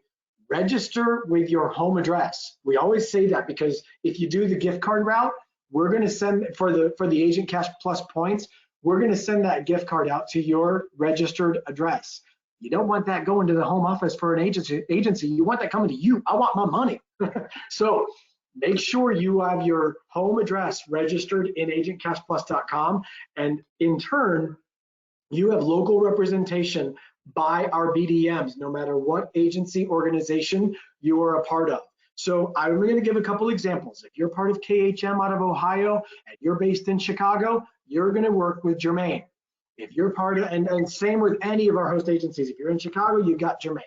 A: register with your home address. We always say that because if you do the gift card route, we're going to send for the Agent Cash Plus points, we're going to send that gift card out to your registered address. You don't want that going to the home office for an agency. You want that coming to you. I want my money. So make sure you have your home address registered in agentcashplus.com, and in turn, you have local representation by our BDMs, no matter what agency organization you are a part of. So I'm going to give a couple examples. If you're part of KHM out of Ohio and you're based in Chicago, you're going to work with Jermaine. If you're part of, and same with any of our host agencies, if you're in Chicago, you've got Jermaine.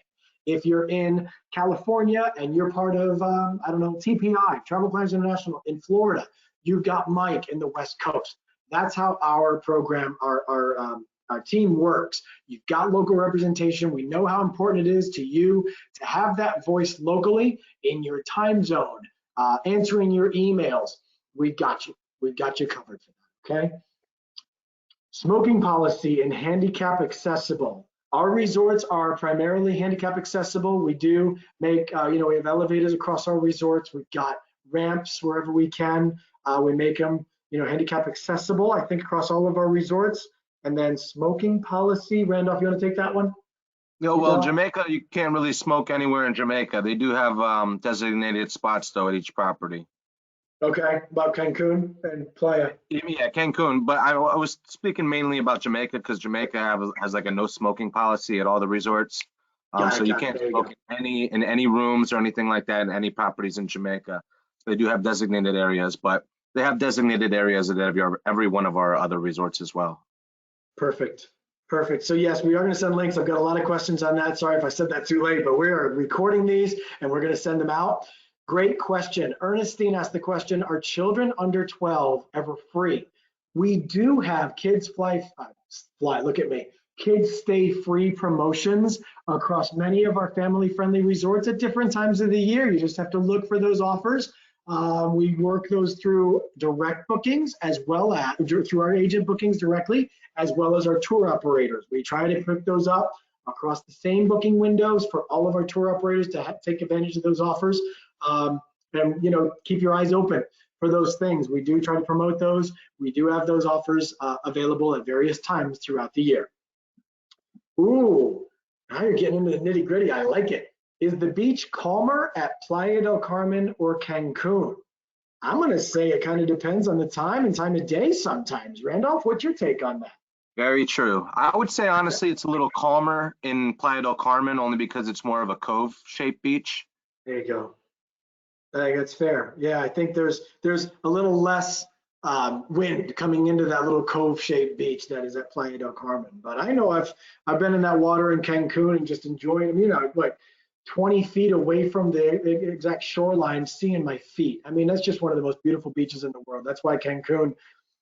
A: If you're in California and you're part of, TPI, Travel Planners International in Florida, you've got Mike in the West Coast. That's how our program, our team works. You've got local representation. We know how important it is to you to have that voice locally in your time zone, answering your emails. We've got you. We've got you covered for that, okay? Smoking policy and handicap accessible. Our resorts are primarily handicap accessible. We do make, we have elevators across our resorts. We've got ramps wherever we can. We make them, handicap accessible, I think, across all of our resorts. And then smoking policy, Randolph, you want to take that one?
B: No, well, Jamaica, you can't really smoke anywhere in Jamaica. They do have designated spots though at each property.
A: Okay, about Cancun and Playa.
B: Yeah, Cancun, but I was speaking mainly about Jamaica because Jamaica has like a no smoking policy at all the resorts. So you can't smoke in any rooms or anything like that in any properties in Jamaica. So they do have designated areas, but they have designated areas at every one of our other resorts as well.
A: Perfect. Perfect. So yes, we are going to send links. I've got a lot of questions on that. Sorry if I said that too late, but we are recording these and we're going to send them out. Great question. Ernestine asked the question, are children under 12 ever free? We do have kids look at me, kids stay free promotions across many of our family-friendly resorts at different times of the year. You just have to look for those offers. We work those through direct bookings as well as through our agent bookings directly, as well as our tour operators. We try to pick those up across the same booking windows for all of our tour operators to take advantage of those offers. And keep your eyes open for those things. We do try to promote those. We do have those offers available at various times throughout the year. Ooh, now you're getting into the nitty gritty. I like it. Is the beach calmer at Playa del Carmen or Cancun? I'm going to say it kind of depends on the time and time of day sometimes. Randolph, what's your take on that?
B: Very true. I would say, honestly, it's a little calmer in Playa del Carmen only because it's more of a cove-shaped beach.
A: There you go. I think that's fair. Yeah, I think there's a little less wind coming into that little cove-shaped beach that is at Playa del Carmen. But I know I've been in that water in Cancun and just enjoying, like 20 feet away from the exact shoreline, seeing my feet. I mean, that's just one of the most beautiful beaches in the world. That's why Cancun.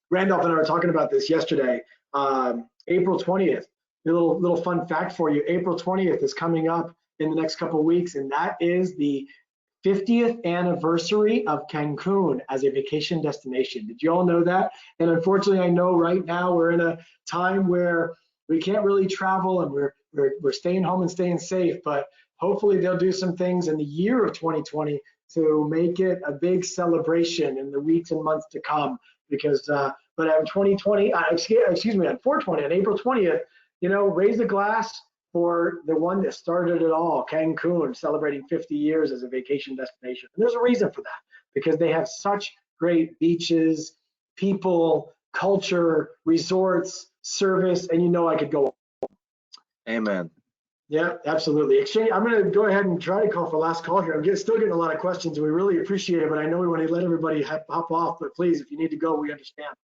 A: Randolph and I were talking about this yesterday. April 20th. A little fun fact for you: April 20th is coming up in the next couple of weeks, and that is the 50th anniversary of Cancun as a vacation destination. Did you all know that? And unfortunately, I know right now we're in a time where we can't really travel, and we're staying home and staying safe. But hopefully, they'll do some things in the year of 2020 to make it a big celebration in the weeks and months to come. Because, but on 2020, excuse me, on 420, on April 20th, raise a glass for the one that started it all, Cancun, celebrating 50 years as a vacation destination. And there's a reason for that, because they have such great beaches, people, culture, resorts, service, and I could go.
B: Amen.
A: Yeah, absolutely. Exchange. I'm going to go ahead and try to call for last call here. I'm still getting a lot of questions, and we really appreciate it, but I know we want to let everybody hop off, but please, if you need to go, we understand.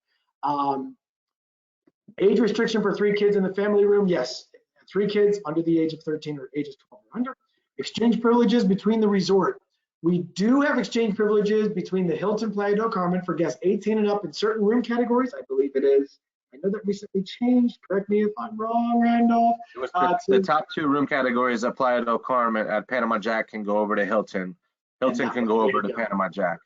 A: Age restriction for 3 kids in the family room? Yes. 3 kids under the age of 13 or ages 12 or under. Exchange privileges between the resort. We do have exchange privileges between the Hilton Playa del Carmen for guests 18 and up in certain room categories. I believe it is. I know that recently changed. Correct me if I'm wrong, Randolph.
B: It was the top 2 room categories at Playa del Carmen at Panama Jack can go over to Hilton. Hilton can go over to Panama Jack.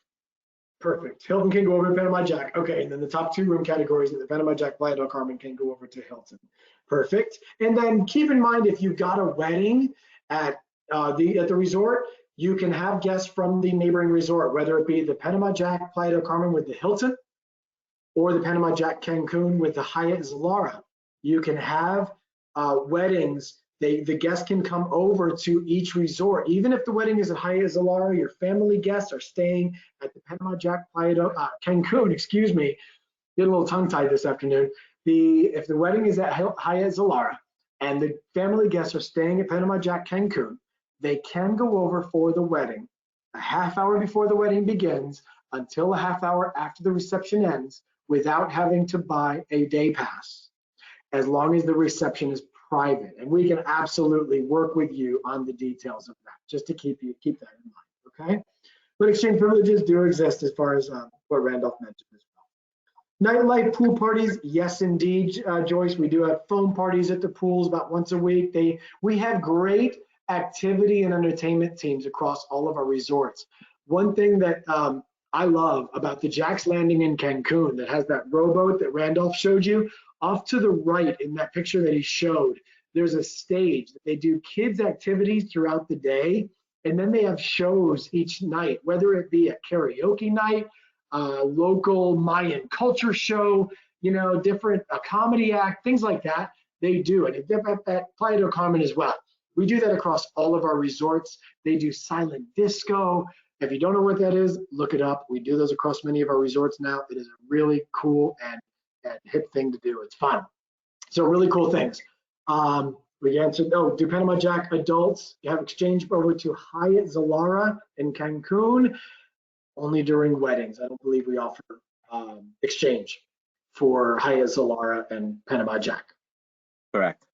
A: Perfect. Hilton can go over to Panama Jack. Okay, and then the top 2 room categories in the Panama Jack Playa del Carmen can go over to Hilton. Perfect. And then keep in mind, if you've got a wedding at the resort, you can have guests from the neighboring resort, whether it be the Panama Jack Playa del Carmen with the Hilton or the Panama Jack Cancun with the Hyatt Zilara. You can have weddings. The guests can come over to each resort. Even if the wedding is at Hyatt Zilara, your family guests are staying at the Panama Jack Playa del Cancun, excuse me. Get a little tongue-tied this afternoon. If the wedding is at Hyatt Zilara and the family guests are staying at Panama Jack Cancun, they can go over for the wedding a half hour before the wedding begins until a half hour after the reception ends without having to buy a day pass, as long as the reception is private. And we can absolutely work with you on the details of that, just to keep that in mind, okay? But exchange privileges do exist, as far as what Randolph mentioned as well. Nightlife pool parties, yes indeed, Joyce. We do have foam parties at the pools about once a week. We have great activity and entertainment teams across all of our resorts. One thing that I love about the Jack's Landing in Cancun that has that rowboat that Randolph showed you, off to the right in that picture that he showed, there's a stage that they do kids activities throughout the day, and then they have shows each night, whether it be a karaoke night, local Mayan culture show, different comedy act, things like that. They do, and at Playa del Carmen as well. We do that across all of our resorts. They do silent disco. If you don't know what that is, look it up. We do those across many of our resorts now. It is a really cool and hip thing to do. It's fun. So really cool things. We answered, do Panama Jack adults have exchange over to Hyatt Zilara in Cancun? Only during weddings. I don't believe we offer exchange for Hyatt Zilara and Panama Jack.
B: Correct.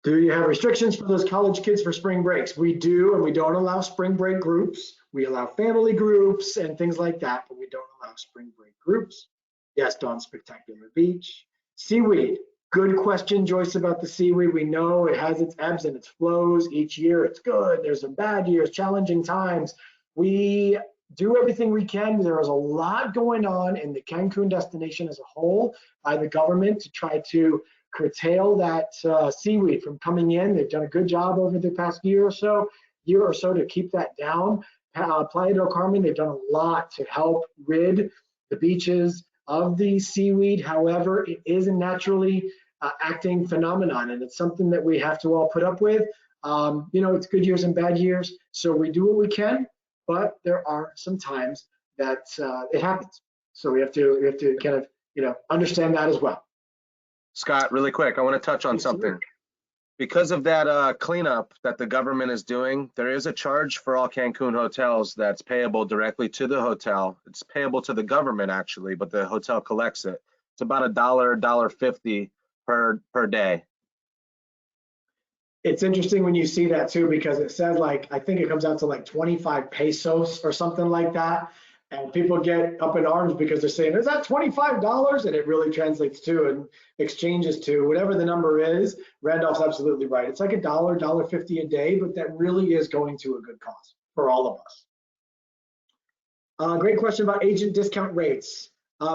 A: Do you have restrictions for those college kids for spring breaks? We do, and we don't allow spring break groups. We allow family groups and things like that, but we don't allow spring break groups. Yes, Dawn, Spectacular Beach. Seaweed. Good question, Joyce, about the seaweed. We know it has its ebbs and its flows. Each year it's good. There's some bad years, challenging times. We do everything we can. There is a lot going on in the Cancun destination as a whole by the government to try to curtail that seaweed from coming in. They've done a good job over the past year or so to keep that down. Playa del Carmen, they've done a lot to help rid the beaches of the seaweed. However, it is a naturally acting phenomenon, and it's something that we have to all put up with. It's good years and bad years, so we do what we can, but there are some times that it happens. So we have to kind of understand that as well.
B: Scott, really quick, I want to touch on something. Because of that cleanup that the government is doing, there is a charge for all Cancun hotels that's payable directly to the hotel. It's payable to the government actually, but the hotel collects it. It's about $1.50 per day.
A: It's interesting when you see that too, because it says like, I think it comes out to like 25 pesos or something like that. And people get up in arms because they're saying, is that $25? And it really translates to and exchanges to whatever the number is. Randolph's absolutely right. It's like $1.50 a day, but that really is going to a good cause for all of us. Great question about agent discount rates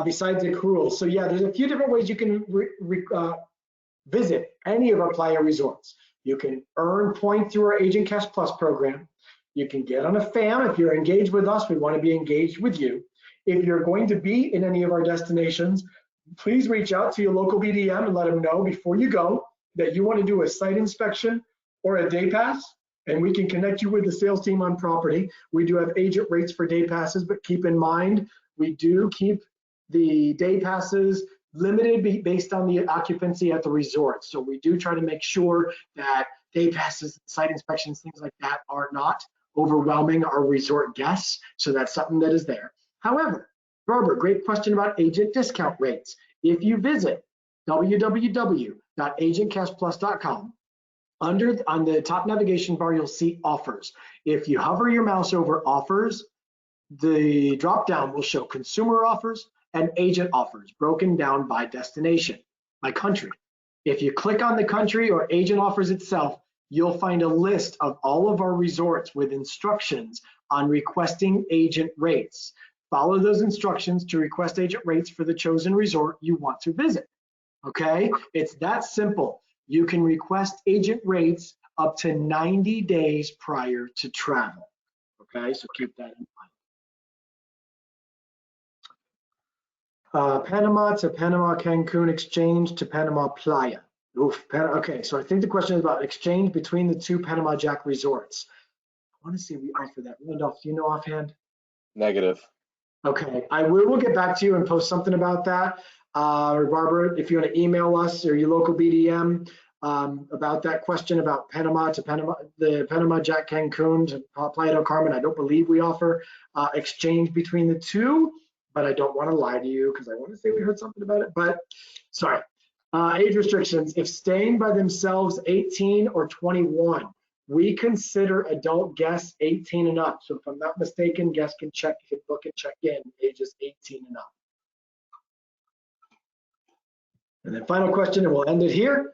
A: besides accruals. So yeah, there's a few different ways you can visit any of our Playa resorts. You can earn points through our Agent Cash Plus program. You can get on a FAM. If you're engaged with us, we want to be engaged with you. If you're going to be in any of our destinations, please reach out to your local BDM and let them know before you go that you want to do a site inspection or a day pass, and we can connect you with the sales team on property. We do have agent rates for day passes, but keep in mind, we do keep the day passes limited based on the occupancy at the resort. So we do try to make sure that day passes, site inspections, things like that are not overwhelming our resort guests. So that's something that is there. However, Robert, great question about agent discount rates. If you visit www.agentcashplus.com, on the top navigation bar, you'll see offers. If you hover your mouse over offers, the drop down will show consumer offers and agent offers broken down by destination, by country. If you click on the country or agent offers itself, you'll find a list of all of our resorts with instructions on requesting agent rates. Follow those instructions to request agent rates for the chosen resort you want to visit. Okay, it's that simple. You can request agent rates up to 90 days prior to travel. Okay, so keep that in mind. Panama to Panama Cancun exchange to Panama Playa. Oof, okay, so I think the question is about exchange between the two Panama Jack resorts. I want to see if we offer that. Randolph, do you know offhand?
B: Negative.
A: Okay, we'll get back to you and post something about that. Or Barbara, if you want to email us or your local BDM about that question about Panama to Panama, the Panama Jack Cancun to Playa del Carmen. I don't believe we offer exchange between the two, but I don't want to lie to you because I want to say we heard something about it, but sorry. Age restrictions, if staying by themselves 18 or 21, we consider adult guests 18 and up. So if I'm not mistaken, guests can book and check in ages 18 and up. And then final question, and we'll end it here.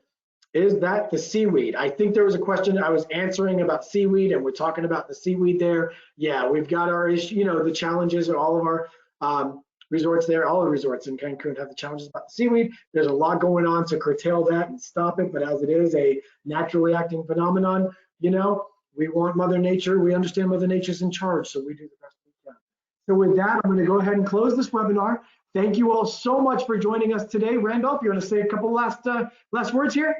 A: Is that the seaweed? I think there was a question I was answering about seaweed, and we're talking about the seaweed there. Yeah, we've got our issue, you know, the challenges of all of our resorts there. All the resorts in Cancun have the challenges about the seaweed. There's a lot going on to curtail that and stop it, but as it is a naturally acting phenomenon, you know, we want Mother Nature. We understand Mother Nature's in charge, so we do the best we can. So with that, I'm going to go ahead and close this webinar. Thank you all so much for joining us today. Randolph, you want to say a couple last words here?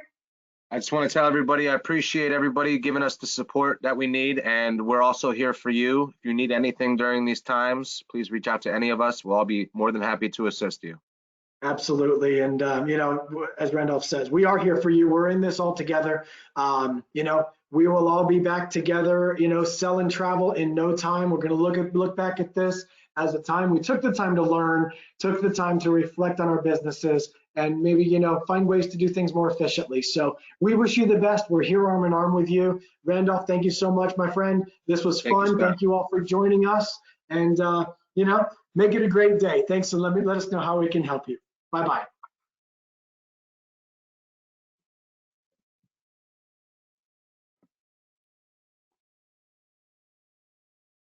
B: I just want to tell everybody I appreciate everybody giving us the support that we need, and we're also here for you. If you need anything during these times, please reach out to any of us. We'll all be more than happy to assist you.
A: Absolutely. And, you know, as Randolph says, we are here for you. We're in this all together. You know, we will all be back together, you know, sell and travel in no time. We're going to look back at this as a time we took the time to learn, took the time to reflect on our businesses, and maybe, you know, find ways to do things more efficiently. So we wish you the best. We're here arm in arm with you. Randolph, thank you so much, my friend. This was fun. Thank you all for joining us. And, you know, make it a great day. Thanks, and let us know how we can help you. Bye-bye.